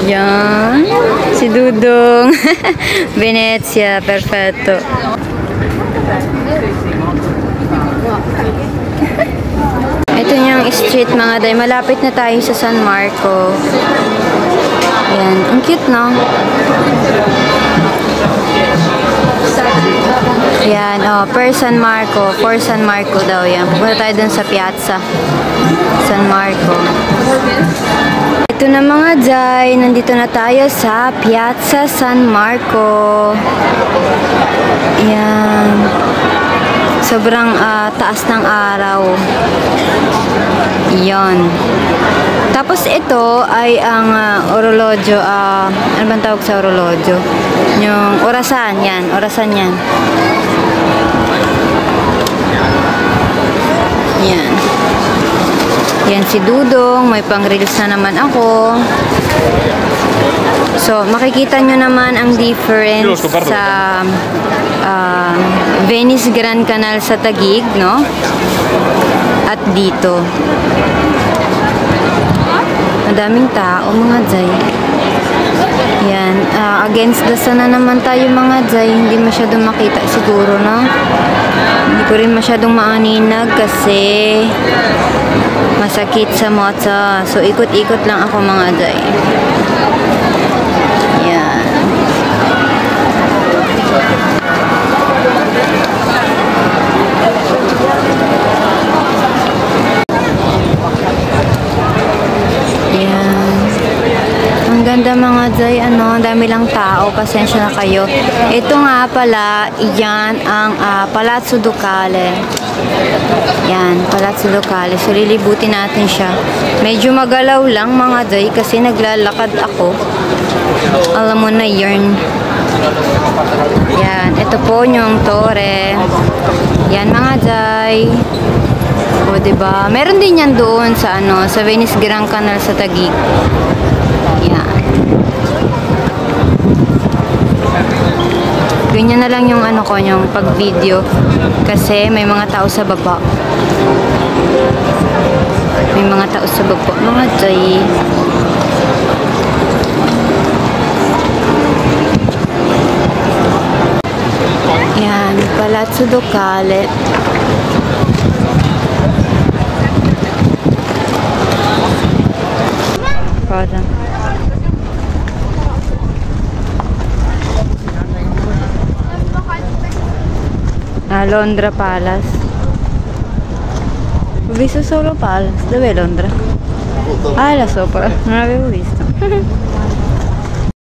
Yan. Si Dudong. Venezia. Perfetto. Ito yung street mga day. Malapit na tayo sa San Marco. Yan. Ang cute, no? Yan. Oh, per San Marco. For San Marco daw yan. Pupunta tayo dun sa piazza. San Marco. Ito na mga day. Nandito na tayo sa Piazza San Marco. Yan. Sobrang taas ng araw. Yan. Tapos ito ay ang orologyo. Ano bang tawag sa orologyo? Yung orasan. Yan. Orasan yan. Yan. Yan si Dudong. May pang-reels na naman ako. So, makikita nyo naman ang difference sa Venice Grand Canal sa Taguig, no? At dito. Madaming tao, mga day. Yan. Against the sun na naman tayo, mga day. Hindi masyadong makita siguro, no? Hindi ko rin masyadong maaninag kasi masakit sa mata. So, ikot-ikot lang ako, mga day. Yan. Ang ganda mga day, ang dami lang tao, pasensya na kayo. Ito nga pala, yan ang Palazzo Ducale. Yan, Palazzo Ducale. So, lilibutin natin siya. Medyo magalaw lang mga day kasi naglalakad ako. Alam mo na yun. Yan, ito po yung Torre. Yan mga day. O, diba? Meron din yan doon sa sa Venice Grand Canal sa Taguig. Yan. Ganyan na lang yung yung pag-video kasi may mga tao sa baba. May mga tao sa baba. Mga day. Yan, Palazzo Ducale. Cosa? Londra Palace. Ho visto solo Palace. Dov'è Londra? Ah, là sopra. Non l'avevo visto.